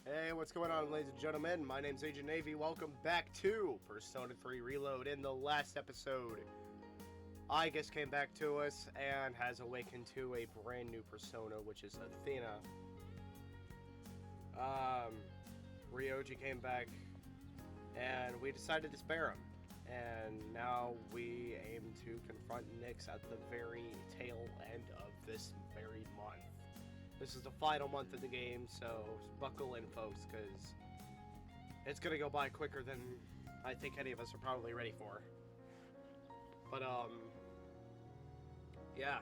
Hey, what's going on, ladies and gentlemen? My name's Agent Navy. Welcome back to Persona 3 Reload. In the last episode, Igus came back to us and has awakened to a brand new persona, which is Athena. Ryoji came back, and we decided to spare him. And now we aim to confront Nyx at the very tail end of this very month. This is the final month of the game, so buckle in, folks, because it's going to go by quicker than I think any of us are probably ready for. But, yeah.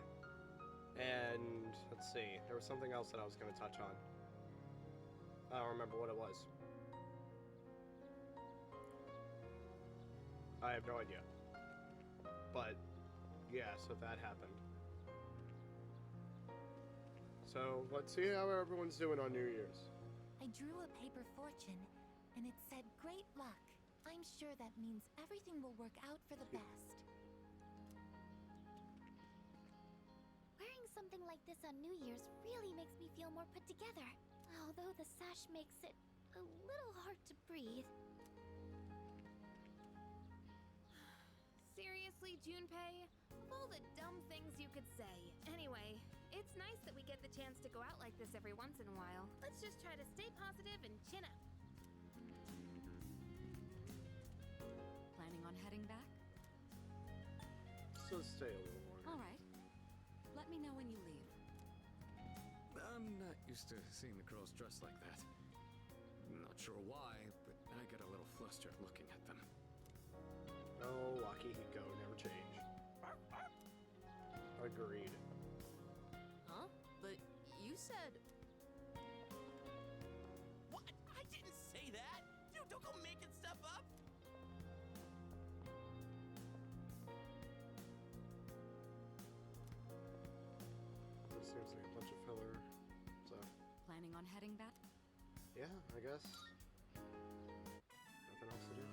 And, let's see, there was something else that I was going to touch on. I don't remember what it was. I have no idea. But, yeah, so that happened. So, let's see how everyone's doing on New Year's. I drew a paper fortune, and it said great luck. I'm sure that means everything will work out for the best. Wearing something like this on New Year's really makes me feel more put together. Although the sash makes it a little hard to breathe. Seriously, Junpei? Of all the dumb things you could say. Anyway, it's nice that we get the chance to go out like this every once in a while. Let's just try to stay positive and chin up. Planning on heading back? So stay a little more. All right. Let me know when you leave. I'm not used to seeing the girls dressed like that. Not sure why, but I get a little flustered looking at them. Oh, Akihiko, never change. Agreed. Huh? But you said... What? I didn't say that! Dude, don't go making stuff up! This seems like a bunch of filler, so... Planning on heading back? Yeah, I guess. Nothing else to do.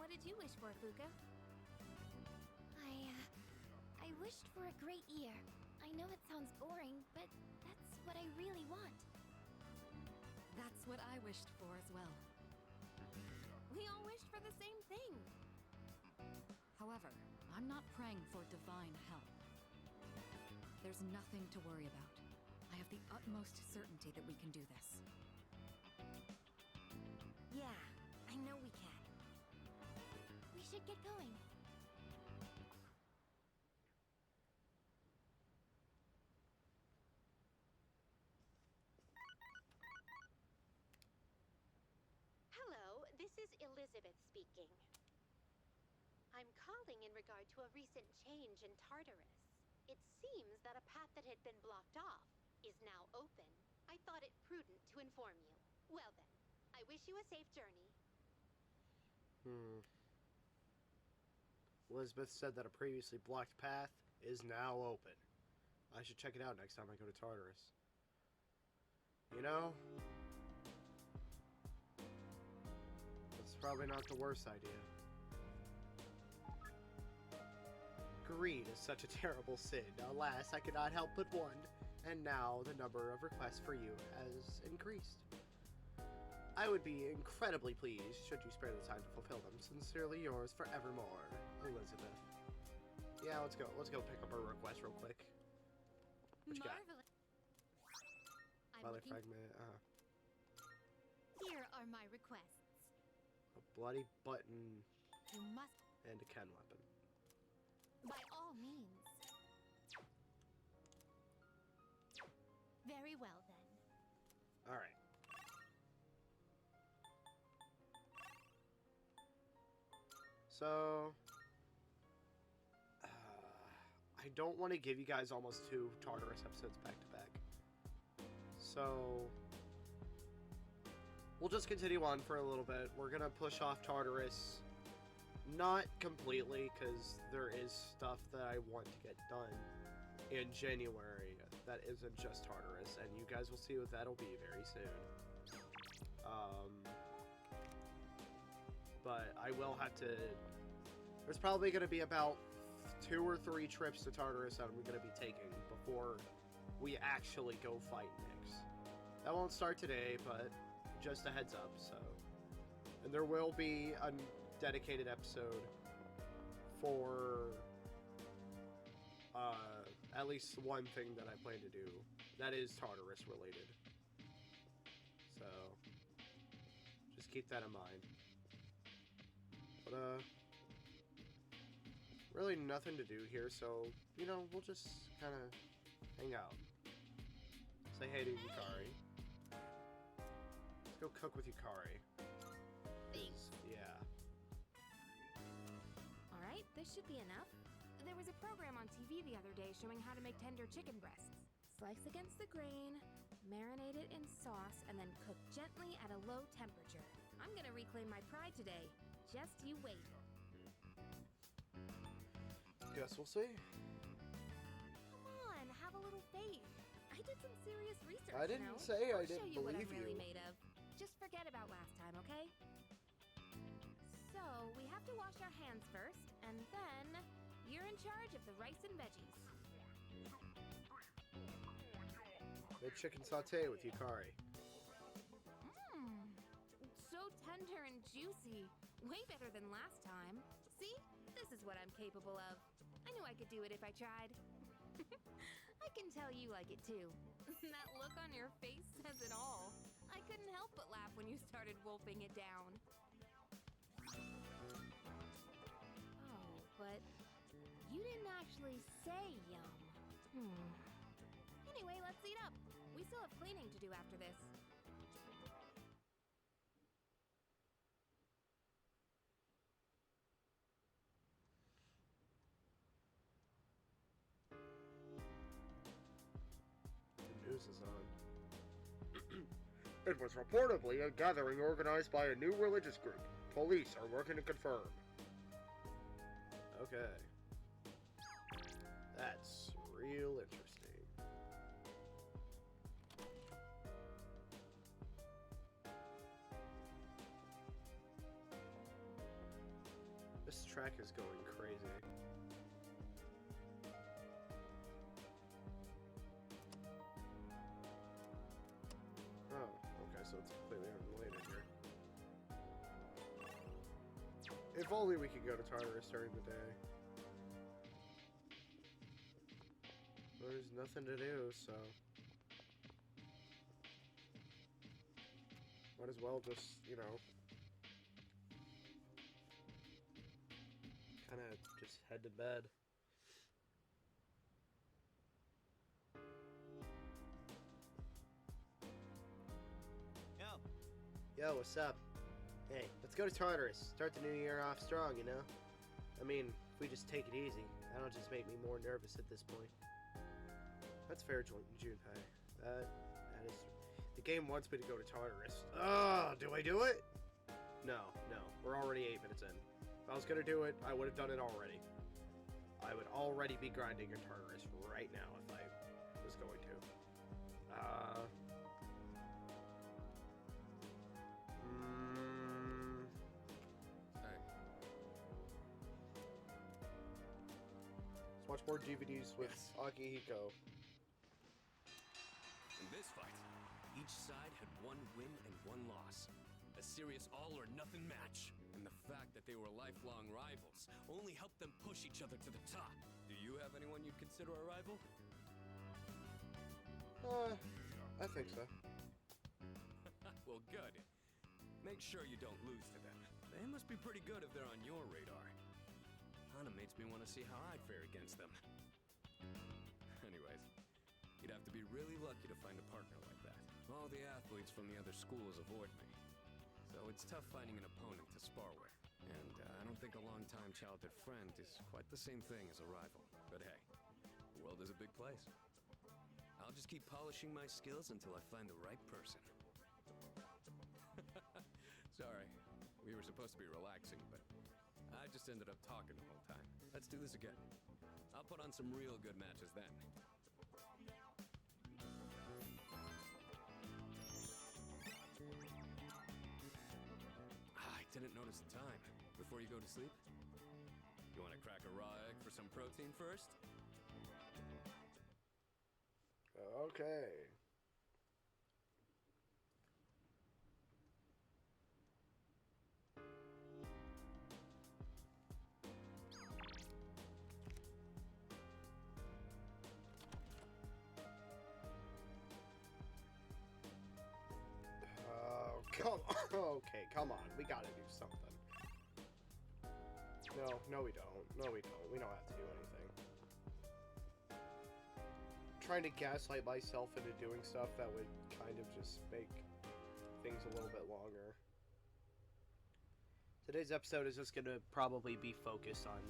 What did you wish for, Fuka? I wished for a great year. I know it sounds boring, but that's what I really want. That's what I wished for as well. We all wished for the same thing. However, I'm not praying for divine help. There's nothing to worry about. I have the utmost certainty that we can do this. Yeah, I know we can. We should get going. Hello, this is Elizabeth speaking. I'm calling in regard to a recent change in Tartarus. It seems that a path that had been blocked off is now open. I thought it prudent to inform you. Well then, I wish you a safe journey. Elizabeth said that a previously blocked path is now open. I should check it out next time I go to Tartarus. You know, that's probably not the worst idea. Greed is such a terrible sin. Alas, I cannot help but one. And now the number of requests for you has increased. I would be incredibly pleased should you spare the time to fulfill them. Sincerely yours forevermore, Elizabeth. Yeah, let's go. Let's go pick up our request real quick. What you got? Marvelous. Mother fragment. Here are my requests. A bloody button You must, and a Ken weapon. by all means. Very well then. All right. So, I don't want to give you guys almost 2 Tartarus episodes back to back. So, we'll just continue on for a little bit. We're going to push off Tartarus. Not completely, because there is stuff that I want to get done in January that isn't just Tartarus, and you guys will see what that'll be very soon. But I will have to... There's probably going to be about 2 or 3 trips to Tartarus that I'm going to be taking before we actually go fight Nyx. That won't start today, but just a heads up. So, and there will be a dedicated episode for at least one thing that I plan to do that is Tartarus related. So, just keep that in mind. But, really nothing to do here, so, you know, we'll just kind of hang out. Say hey to Yukari. Let's go cook with Yukari. Thanks. Yeah. Alright, this should be enough. There was a program on TV the other day showing how to make tender chicken breasts. Slice against the grain, marinate it in sauce, and then cook gently at a low temperature. I'm gonna reclaim my pride today. Just you wait. Guess we'll see. Come on, have a little faith. I did some serious research. I didn't you know? say I I'll didn't show you what believe I'm really you. made of. Just forget about last time, okay? So, we have to wash our hands first, and then you're in charge of the rice and veggies. Made chicken sauté with Yukari. Mmm, so tender and juicy. Way better than last time. See? This is what I'm capable of. I knew I could do it if I tried. I can tell you like it too. That look on your face says it all. I couldn't help but laugh when you started wolfing it down. Oh, but you didn't actually say yum. Anyway, let's eat up. We still have cleaning to do after this. The news is on. It was reportedly a gathering organized by a new religious group. Police are working to confirm. Okay. That's real interesting. This track is going crazy. Oh, okay, so it's completely unrelated here. If only we could go to Tartarus during the day. There's nothing to do, so... might as well just, you know... kind of just head to bed. Yo, what's up? Hey, let's go to Tartarus. Start the new year off strong, you know? I mean, if we just take it easy, that'll just make me more nervous at this point. That's fair, Junpei. That is... The game wants me to go to Tartarus. Oh, do I do it? No. We're already 8 minutes in. If I was gonna do it, I would have done it already. I would already be grinding in Tartarus right now if I was going to. Hey, Let's watch more DVDs with Akihiko. In this fight, each side had one win and one loss. A serious all-or-nothing match. and the fact that they were lifelong rivals only helped them push each other to the top. Do you have anyone you'd consider a rival? I think so. Well, good. Make sure you don't lose to them. They must be pretty good if they're on your radar. Kinda makes me want to see how I'd fare against them. Anyways, you'd have to be really lucky to find a partner like that. All the athletes from the other schools avoid me. So it's tough finding an opponent to spar with. And I don't think a long-time childhood friend is quite the same thing as a rival. But hey, the world is a big place. I'll just keep polishing my skills until I find the right person. Sorry, we were supposed to be relaxing, but I just ended up talking the whole time. Let's do this again. I'll put on some real good matches then. I didn't notice the time. Before you go to sleep, you want to crack a raw egg for some protein first? Okay. Okay, come on. We gotta do something. No, we don't. No, we don't. We don't have to do anything. Trying to gaslight myself into doing stuff that would kind of just make things a little bit longer. Today's episode is just gonna probably be focused on...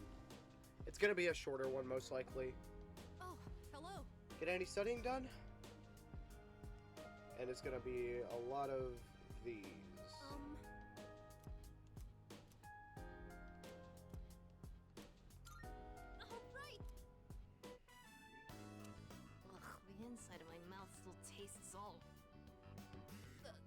It's gonna be a shorter one, most likely. Oh, hello. Get any studying done? And it's gonna be a lot of these. Alright. Ugh, the inside of my mouth still tastes all...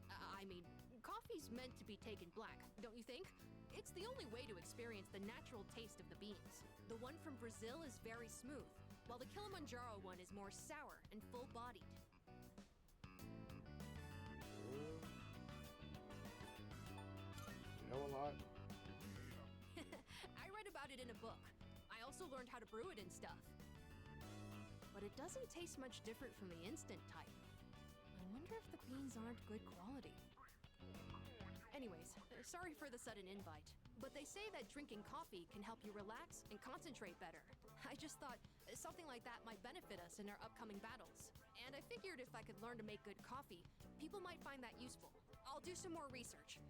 I mean, coffee's meant to be taken black, don't you think? It's the only way to experience the natural taste of the beans. The one from Brazil is very smooth, while the Kilimanjaro one is more sour and full-bodied. You know a lot. I read about it in a book. I also learned how to brew it and stuff. But it doesn't taste much different from the instant type. I wonder if the beans aren't good quality. Anyways, sorry for the sudden invite, but they say that drinking coffee can help you relax and concentrate better. I just thought something like that might benefit us in our upcoming battles. And I figured if I could learn to make good coffee, people might find that useful. I'll do some more research.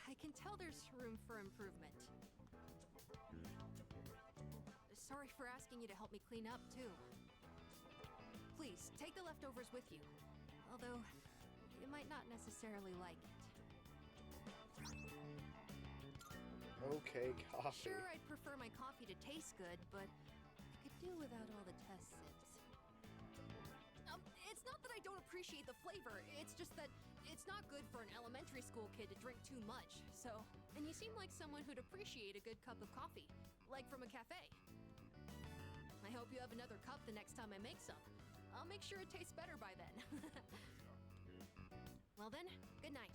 I can tell there's room for improvement. Sorry for asking you to help me clean up, too. Please, take the leftovers with you. Although, you might not necessarily like it. Okay, coffee. Sure, I'd prefer my coffee to taste good, but I could do without all the test sips. It's not that I don't appreciate the flavor, it's just that it's not good for an elementary school kid to drink too much, so... And you seem like someone who'd appreciate a good cup of coffee, like from a cafe. I hope you have another cup the next time I make some. I'll make sure it tastes better by then. Well then, good night.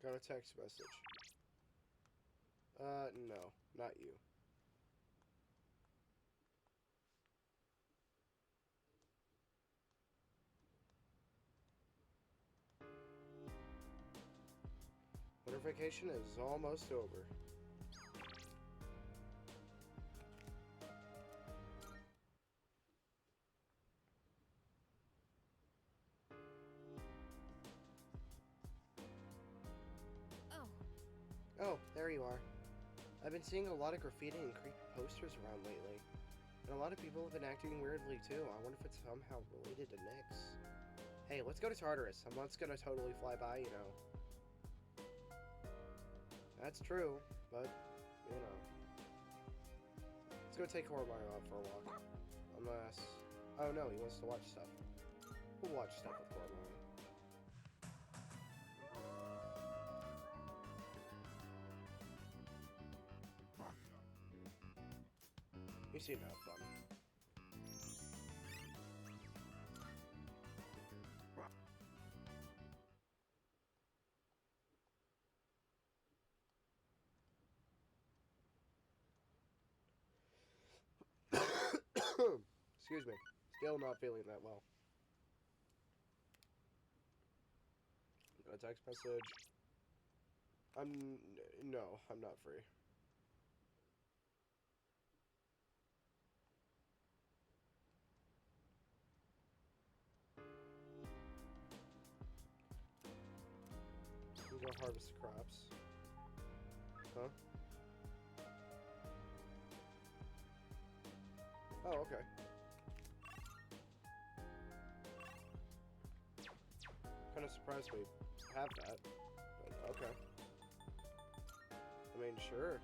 Got a text message. No, not you. Winter vacation is almost over. Oh, there you are. I've been seeing a lot of graffiti and creepy posters around lately. And a lot of people have been acting weirdly too. I wonder if it's somehow related to Nyx. Hey, let's go to Tartarus. I'm not gonna totally fly by, you know. That's true, but, you know. Let's go take Cormario out for a walk. Unless... Oh no, he wants to watch stuff. We'll watch stuff with Cormario. You seem to have fun. Excuse me. Still not feeling that well. Got a text message. No, I'm not free. Go harvest the crops. Huh? Oh, okay. Kind of surprised we have that, but okay. I mean, sure.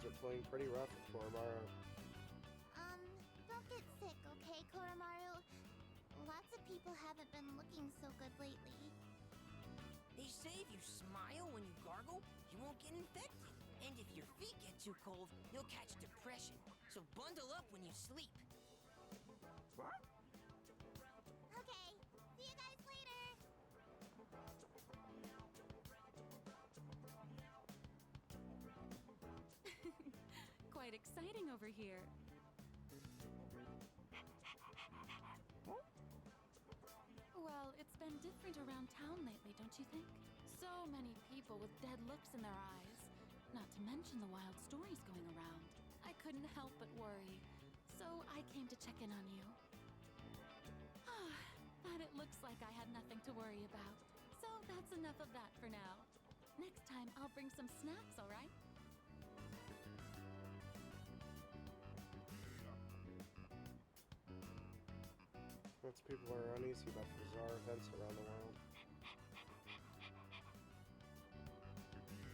Things are playing pretty rough with Koromaru. Don't get sick, okay, Koromaru? Lots of people haven't been looking so good lately. They say if you smile when you gargle, you won't get infected. And if your feet get too cold, you'll catch depression. So bundle up when you sleep. Okay, see you guys later! Quite exciting over here. Well, it's been different around town lately, don't you think? So many people with dead looks in their eyes. Not to mention the wild stories going around. I couldn't help but worry. So I came to check in on you. But it looks like I had nothing to worry about. So that's enough of that for now. Next time, I'll bring some snacks, all right? Lots of people are uneasy about the bizarre events around the world.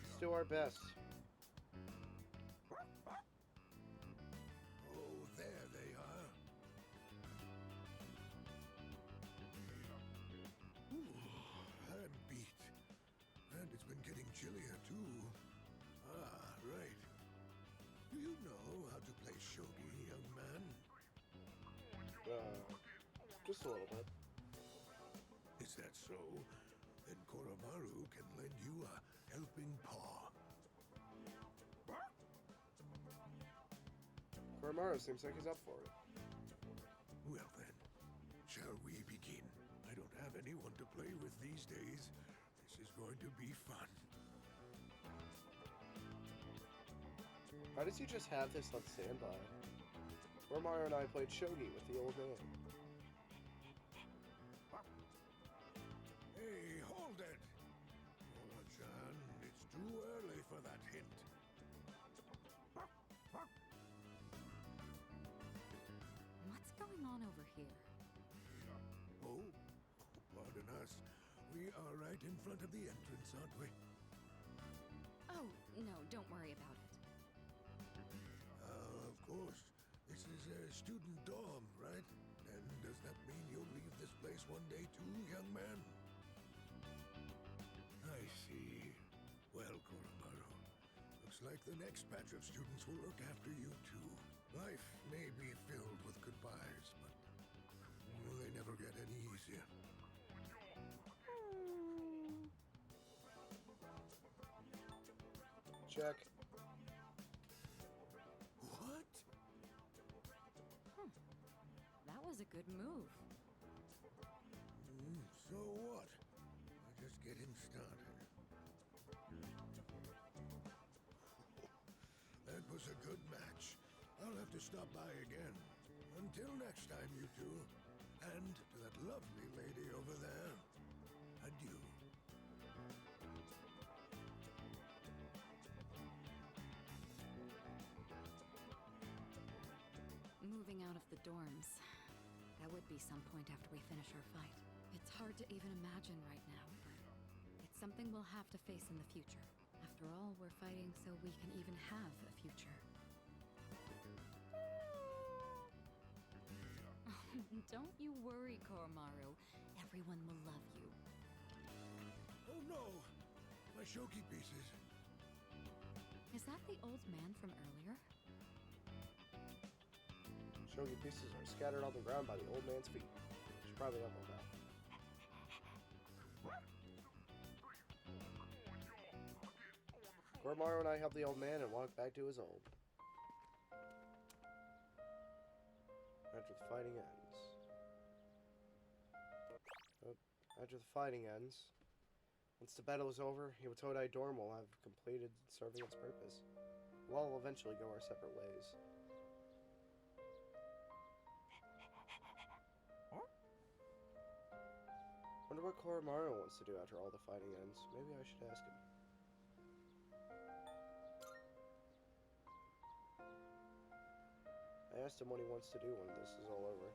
Let's do our best. Oh, there they are. Ooh, I'm beat. And it's been getting chillier, too. Ah, right. Do you know how to play shogi, young man? Just a little bit. Is that so? Then Koromaru can lend you a helping paw. Koromaru seems like he's up for it. Well then, shall we begin? I don't have anyone to play with these days. This is going to be fun. Why does he just have this on standby? Koromaru and I played shogi with the old man. Hey, hold it! Ola-chan, it's too early for that hint. What's going on over here? Oh, pardon us. We are right in front of the entrance, aren't we? Oh, no, don't worry about it. Of course. This is a student dorm, right? And does that mean you'll leave this place one day too, young man? I see. Well, Koromaru, looks like the next batch of students will look after you too. Life may be filled with goodbyes, but they never get any easier. Check. What? That was a good move. So what? We're just getting started. That was a good match. I'll have to stop by again. Until next time, you two. And to that lovely lady over there, adieu. Moving out of the dorms. That would be some point after we finish our fight. It's hard to even imagine right now, but it's something we'll have to face in the future. After all, we're fighting so we can even have a future. Don't you worry, Koromaru. Everyone will love you. Oh no! My shogi pieces. Is that the old man from earlier? Shogi pieces are scattered on the ground by the old man's feet. Should probably help him out. Koromaru and I help the old man and walk back to his old. After the fighting ends. After the fighting ends. Once the battle is over, Iwatodai Dorm will have completed serving its purpose. We'll all eventually go our separate ways. Wonder what Koromaru wants to do after all the fighting ends. Maybe I should ask him. I asked him what he wants to do when this is all over.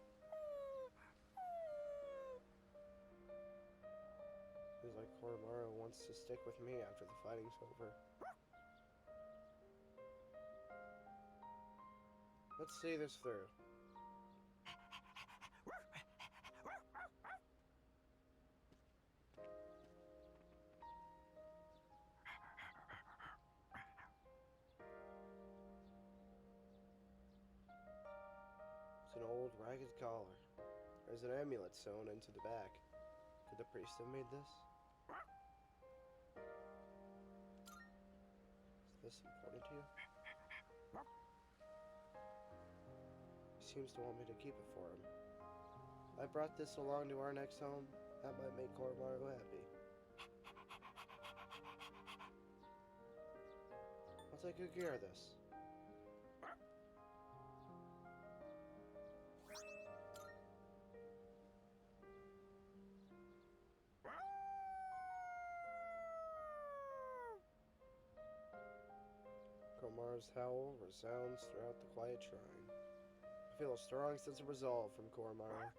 Seems like Koromaru wants to stick with me after the fighting's over. Let's see this through. It's an old ragged collar. There's an amulet sewn into the back. Could the priest have made this? Is this important to you? He seems to want me to keep it for him. I brought this along to our next home. That might make Koromaru happy. I'll take good care of this. Koromaru's howl resounds throughout the quiet shrine. I feel a strong sense of resolve from Koromaru.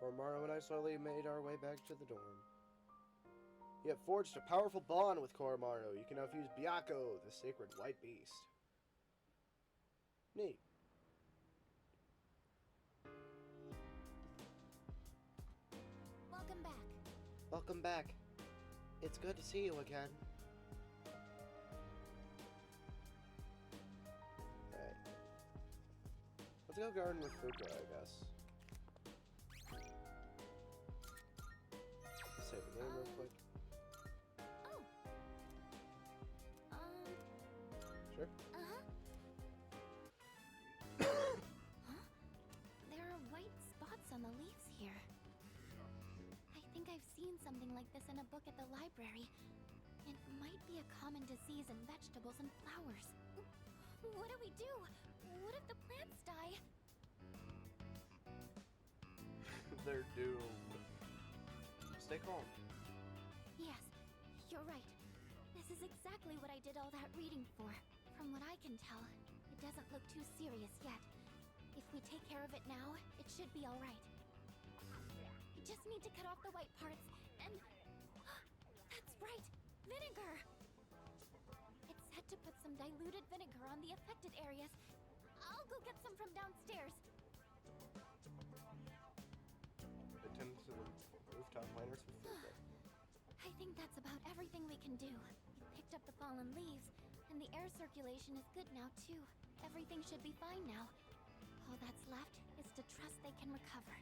Koromaru and I slowly made our way back to the dorm. You have forged a powerful bond with Koromaru. You can now fuse Byakko, the sacred white beast. Neat. Welcome back. Welcome back. It's good to see you again. Alright. Let's go garden with Fuka, I guess. Save the game real quick. Oh. Sure. Huh? There are white spots on the leaves here. I think I've seen something like this in a book at the library. It might be a common disease in vegetables and flowers. What do we do? What if the plants die? They're doomed. Stay calm. Yes, you're right. This is exactly what I did all that reading for. From what I can tell, it doesn't look too serious yet. If we take care of it now, it should be alright. We just need to cut off the white parts and... That's right! Vinegar! It's said to put some diluted vinegar on the affected areas. I'll go get some from downstairs. Attend to the rooftop liners with Fuka. I think that's about everything we can do. We picked up the fallen leaves, and the air circulation is good now, too. Everything should be fine now. All that's left is to trust they can recover.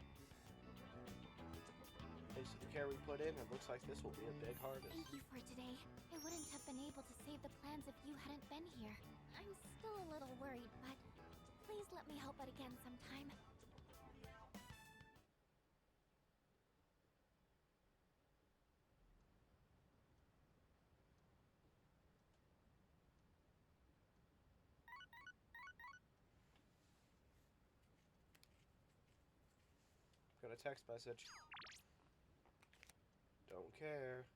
Thanks to the care we put in, it looks like this will be a big harvest. Thank you for today. I wouldn't have been able to save the plans if you hadn't been here. I'm still a little worried, but please let me help out again sometime. Got a text message. Don't care.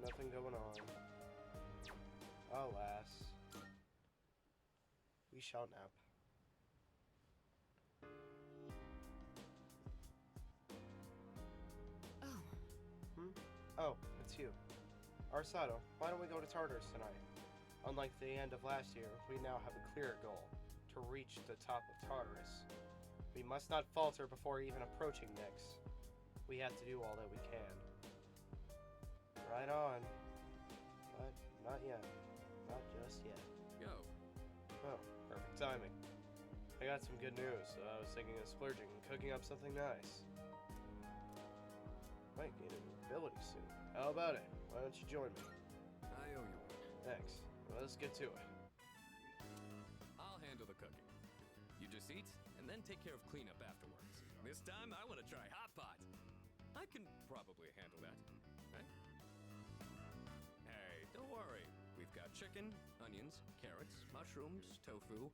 Nothing going on. Alas. We shall nap. Oh, it's you. Arsato, why don't we go to Tartarus tonight? Unlike the end of last year, we now have a clear goal. To reach the top of Tartarus. We must not falter before even approaching Nyx. We have to do all that we can. Right on. But not yet. Not just yet. Go. Oh, perfect timing. I got some good news, so I was thinking of splurging and cooking up something nice. Might get a new ability soon. How about it? Why don't you join me? I owe you one. Thanks. Well, let's get to it. I'll handle the cooking. You just eat, and then take care of cleanup afterwards. This time, I want to try hot pot. I can probably handle that, right? Hey, don't worry. We've got chicken, onions, carrots, mushrooms, tofu.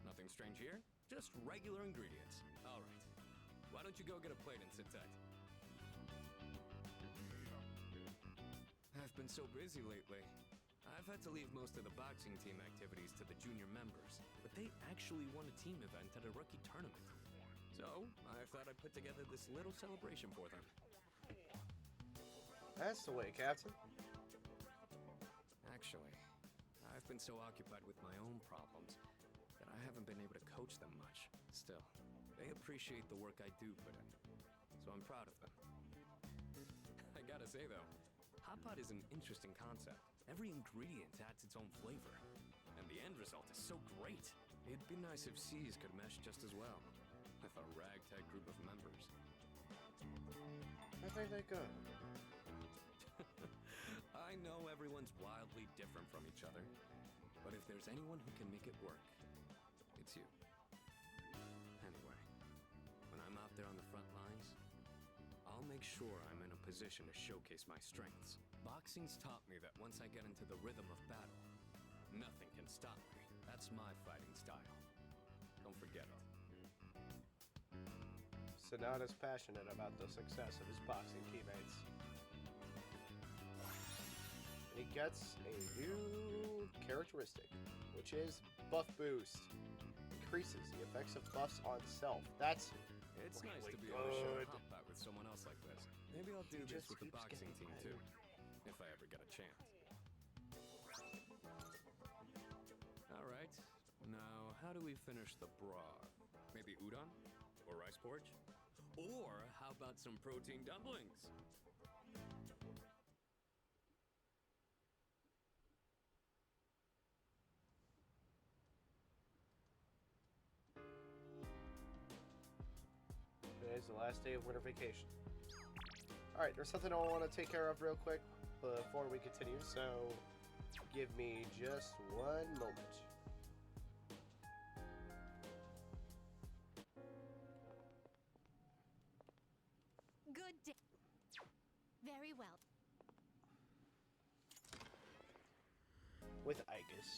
Nothing strange here. Just regular ingredients. All right. Why don't you go get a plate and sit tight? I've been so busy lately. I've had to leave most of the boxing team activities to the junior members, but they actually won a team event at a rookie tournament. So, I thought I'd put together this little celebration for them. That's the way, Captain. Actually, I've been so occupied with my own problems that I haven't been able to coach them much. Still, they appreciate the work I do put in, so I'm proud of them. I gotta say though, hot pot is an interesting concept. Every ingredient adds its own flavor, and the end result is so great. It'd be nice if C's could mesh just as well, with a ragtag group of members. I think they could. I know everyone's wildly different from each other, but if there's anyone who can make it work, it's you. Anyway, when I'm out there on the front lines, I'll make sure I'm in a position to showcase my strengths. Boxing's taught me that once I get into the rhythm of battle, nothing can stop me. That's my fighting style. Don't forget it. Sonata's passionate about the success of his boxing teammates. And he gets a new characteristic, which is Buff Boost. Increases the effects of buffs on self. That's It's really nice to be able to share a good. hot pot with someone else like this. Maybe I'll do He this just with the keeps boxing getting team too, better. if I ever get a chance. Alright, now how do we finish the broth? Maybe udon? Or rice porridge? Or how about some protein dumplings? Today's the last day of winter vacation. Alright, there's something I want to take care of real quick before we continue, so give me just one moment. Good day. Very well. With Igus.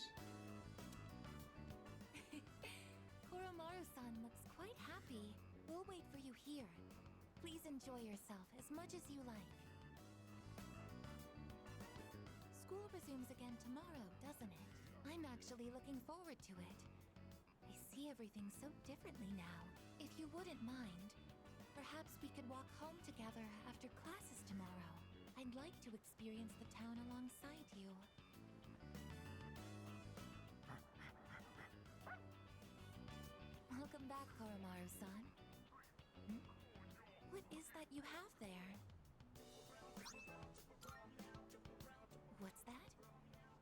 Koromaru-san looks quite happy. We'll wait for you here. Please enjoy yourself as much as you like. School resumes again tomorrow, doesn't it? I'm actually looking forward to it. I see everything so differently now. If you wouldn't mind, perhaps we could walk home together after classes tomorrow. I'd like to experience the town alongside you. Welcome back, Koromaru-san. What is that you have there? What's that?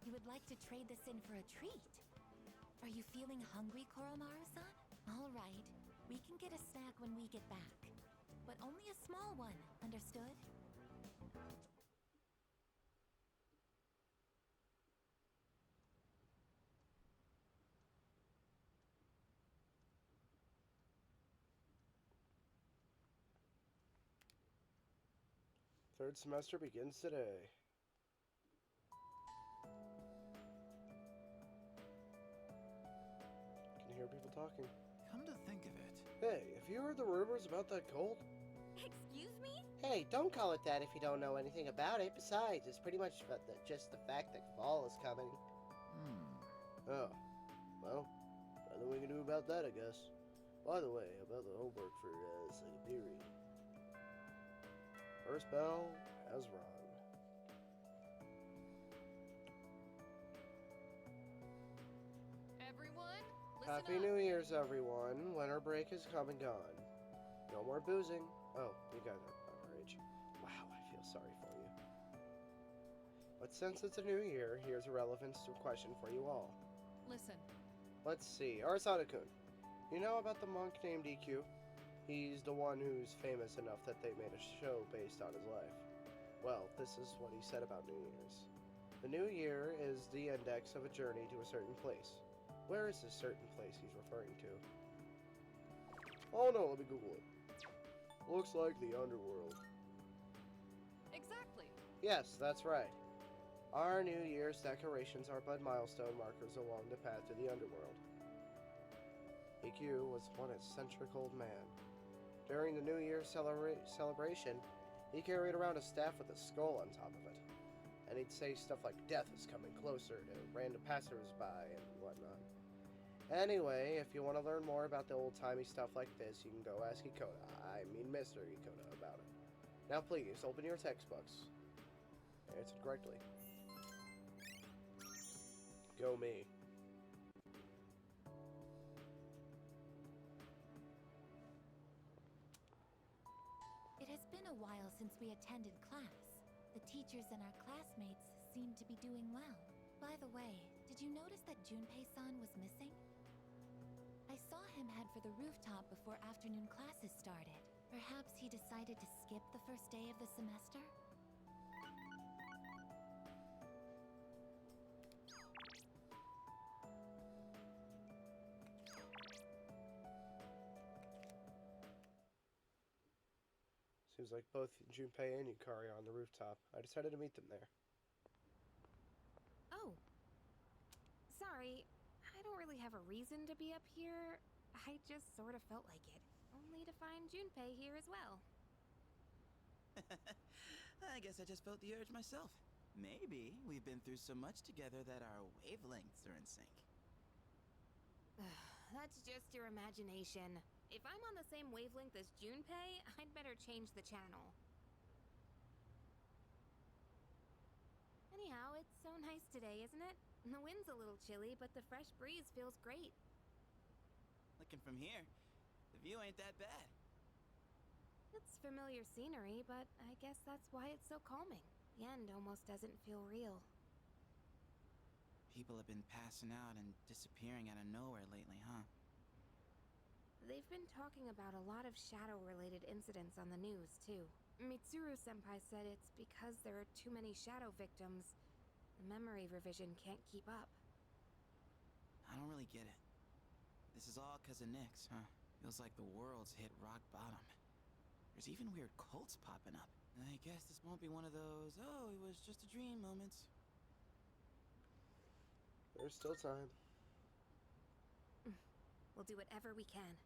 You would like to trade this in for a treat? Are you feeling hungry, Koromaru-san? All right, we can get a snack when we get back. But only a small one, understood? Third semester begins today. Can you hear people talking? Come to think of it, Hey, have you heard the rumors about that cold? Excuse me? Hey, don't call it that if you don't know anything about it. Besides, it's pretty much about just the fact that fall is coming. Oh, well, nothing we can do about that, I guess. By the way, about the homework for second period. First bell has rung. Everyone, listen Happy up. New Year's, everyone. Winter break has come and gone. No more boozing. Oh, you guys are underage. Wow, I feel sorry for you. But since it's a new year, here's a relevant question for you all. Listen, Let's see. Arasada-kun, you know about the monk named EQ? He's the one who's famous enough that they made a show based on his life. Well, this is what he said about New Year's. The new year is the index of a journey to a certain place. Where is this certain place he's referring to? Oh no, let me Google it. Looks like the underworld. exactly. Yes, that's right. Our New Year's decorations are but milestone markers along the path to the underworld. EQ was one eccentric old man. During the New Year's celebration, he carried around a staff with a skull on top of it. And he'd say stuff like death is coming closer to random passersby and whatnot. Anyway, if you want to learn more about the old-timey stuff like this, you can go ask Ikoda, I mean Mr. Ikoda, about it. Now please, open your textbooks. Answered correctly. Go me. It has been a while since we attended class. The teachers and our classmates seem to be doing well. By the way, did you notice that Junpei-san was missing? I saw him head for the rooftop before afternoon classes started. Perhaps he decided to skip the first day of the semester? Seems like both Junpei and Yukari are on the rooftop. I decided to meet them there. Oh. Sorry, I don't really have a reason to be up here. I just sort of felt like it. Only to find Junpei here as well. I guess I just felt the urge myself. Maybe we've been through so much together that our wavelengths are in sync. That's just your imagination. If I'm on the same wavelength as Junpei, I'd better change the channel. Anyhow, it's so nice today, isn't it? The wind's a little chilly, but the fresh breeze feels great. Looking from here, the view ain't that bad. It's familiar scenery, but I guess that's why it's so calming. The end almost doesn't feel real. People have been passing out and disappearing out of nowhere lately, huh? They've been talking about a lot of shadow-related incidents on the news, too. Mitsuru-senpai said it's because there are too many shadow victims. The memory revision can't keep up. I don't really get it. This is all 'cause of Nyx, huh? Feels like the world's hit rock bottom. There's even weird cults popping up. I guess this won't be one of those, oh, it was just a dream moments. There's still time. We'll do whatever we can.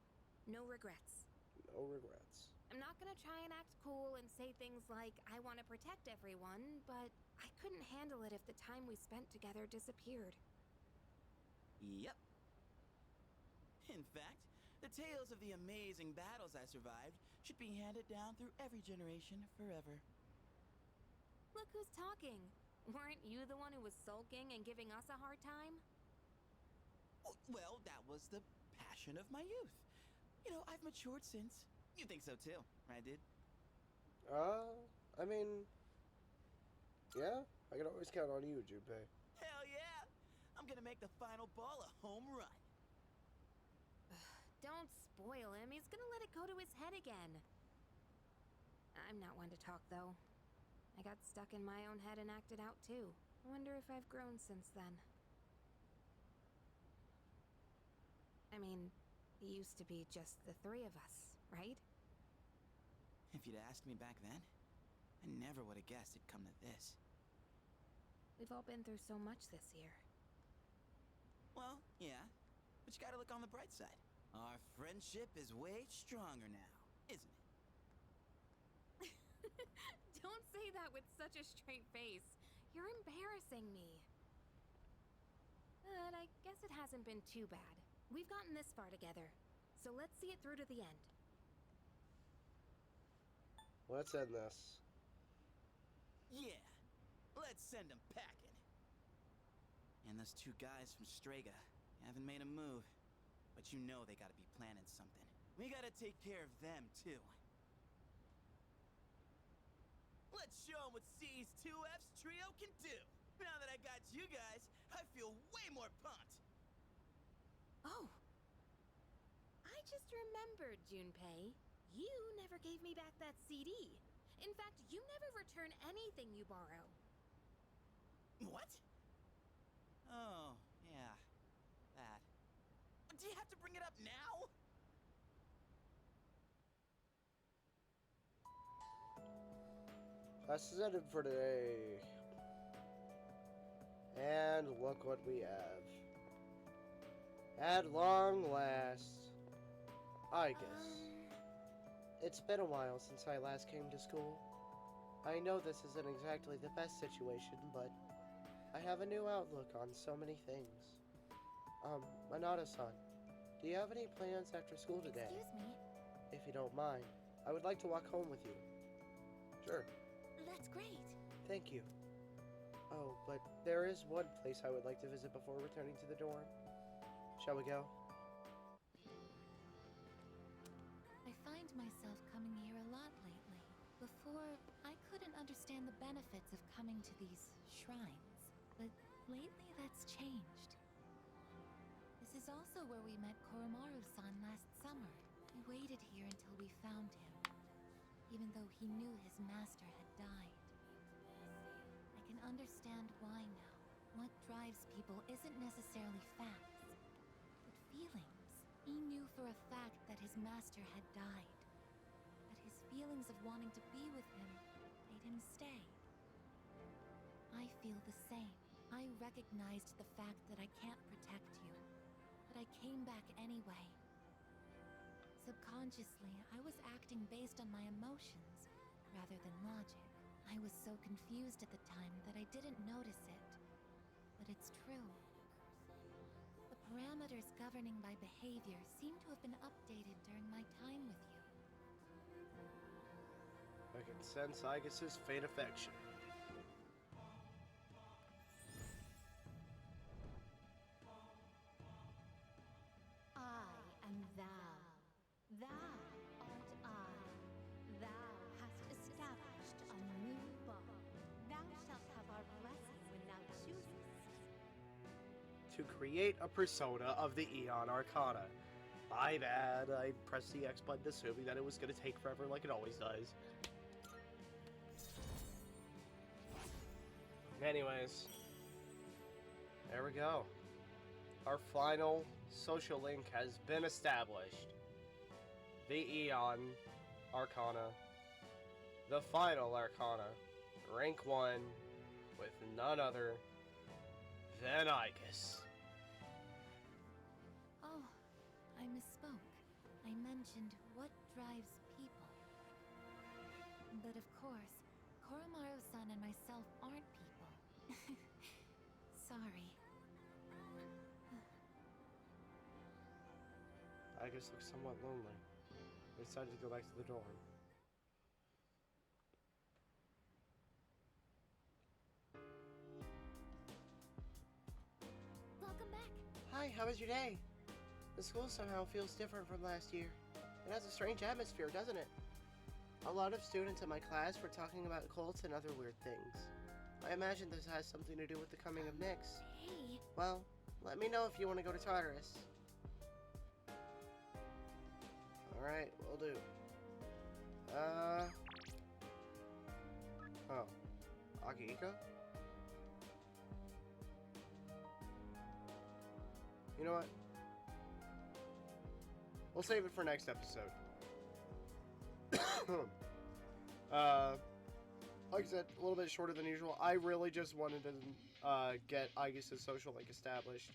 No regrets. No regrets. I'm not gonna try and act cool and say things like, I want to protect everyone, but I couldn't handle it if the time we spent together disappeared. Yep. In fact, the tales of the amazing battles I survived should be handed down through every generation forever. Look who's talking. Weren't you the one who was sulking and giving us a hard time? Oh, well, that was the passion of my youth. You know, I've matured since. You think so too, right, dude? I mean, yeah, I can always count on you, Junpei. Hell yeah! I'm gonna make the final ball a home run. Don't spoil him. He's gonna let it go to his head again. I'm not one to talk, though. I got stuck in my own head and acted out, too. I wonder if I've grown since then. I mean, it used to be just the three of us, right? If you'd asked me back then, I never would have guessed it'd come to this. We've all been through so much this year. Well, yeah, but you gotta look on the bright side. Our friendship is way stronger now, isn't it? Don't say that with such a straight face. You're embarrassing me. But I guess it hasn't been too bad. We've gotten this far together, so let's see it through to the end. Let's end this. Yeah, let's send them packing. And those two guys from Strega haven't made a move, but you know they gotta be planning something. We gotta take care of them, too. Let's show them what C's 2F's trio can do. Now that I got you guys, I feel way more pumped. Oh. I just remembered, Junpei. You never gave me back that CD. In fact, you never return anything you borrow. What? Oh, yeah. That. Do you have to bring it up now? Class is ended for today. And look what we have. At long last, I guess. It's been a while since I last came to school. I know this isn't exactly the best situation, but I have a new outlook on so many things. Manada-san, do you have any plans after school today? Excuse me. If you don't mind, I would like to walk home with you. Sure. That's great. Thank you. Oh, but there is one place I would like to visit before returning to the dorm. Shall we go? I find myself coming here a lot lately. Before, I couldn't understand the benefits of coming to these shrines, but lately that's changed. This is also where we met Koromaru-san last summer. We waited here until we found him, even though he knew his master had died. I can understand why now. What drives people isn't necessarily facts, but feelings. He knew for a fact that his master had died, but his feelings of wanting to be with him made him stay. I feel the same. I recognized the fact that I can't protect you, but I came back anyway. Subconsciously, I was acting based on my emotions rather than logic. I was so confused at the time that I didn't notice it. But it's true. The parameters governing my behavior seem to have been updated during my time with you. I can sense Aigus's faint affection. I am thou. Thou art I. Thou hast established a new bond. Thou shalt have our blessing when thou choosest. To create a persona of the Eon Arcana. My bad, I pressed the X button assuming that it was going to take forever like it always does. Anyways, there we go. Our final social link has been established. The Eon Arcana. The final Arcana. Rank 1 with none other than Aigus. Oh, I misspoke. I mentioned what drives people. But of course, Koromaru-san and myself aren't people. Sorry. Aigus looks somewhat lonely. We decided to go back to the dorm. Welcome back. Hi, how was your day? The school somehow feels different from last year. It has a strange atmosphere, doesn't it? A lot of students in my class were talking about cults and other weird things. I imagine this has something to do with the coming of Nyx. Hey. Well, let me know if you want to go to Tartarus. Alright, will do. Oh. Akihiko? You know what? We'll save it for next episode. Like I said, a little bit shorter than usual. I really just wanted to get Aigus's social link established.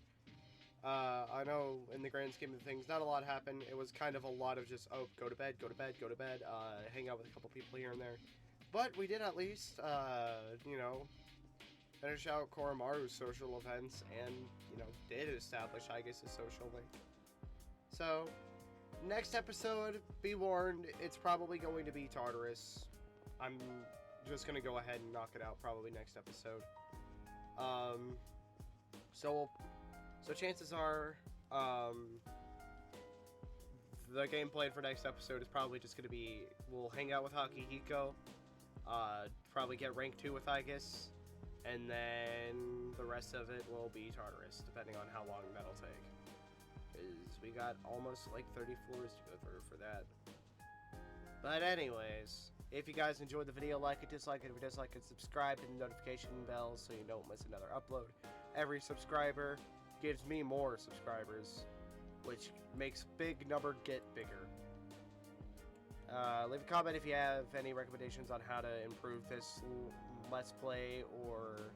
I know in the grand scheme of things, not a lot happened. It was kind of a lot of just, oh, go to bed, go to bed, go to bed, hang out with a couple people here and there. But we did at least, you know, finish out Koromaru's social events and, you know, did establish Aigus's social link. So, next episode, be warned, it's probably going to be Tartarus. I'm just going to go ahead and knock it out probably next episode. So chances are, the gameplay for next episode is probably just going to be, we'll hang out with Akihiko, probably get rank 2 with Aigus, and then the rest of it will be Tartarus, depending on how long that'll take. Because we got almost like 30 floors to go through for that. But anyways, if you guys enjoyed the video, like it, dislike it. If you dislike it, subscribe, hit the notification bell so you don't miss another upload. Every subscriber gives me more subscribers, which makes big number get bigger. Leave a comment if you have any recommendations on how to improve this Let's Play, or,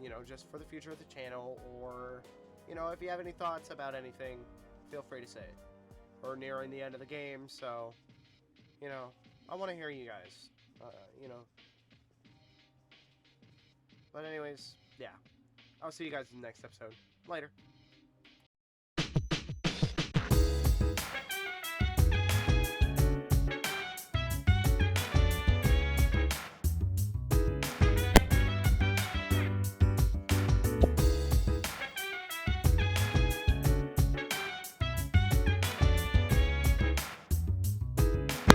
you know, just for the future of the channel, or, you know, if you have any thoughts about anything, feel free to say it. We're nearing the end of the game, so, you know, I want to hear you guys. you know. But anyways, yeah. I'll see you guys in the next episode. Later.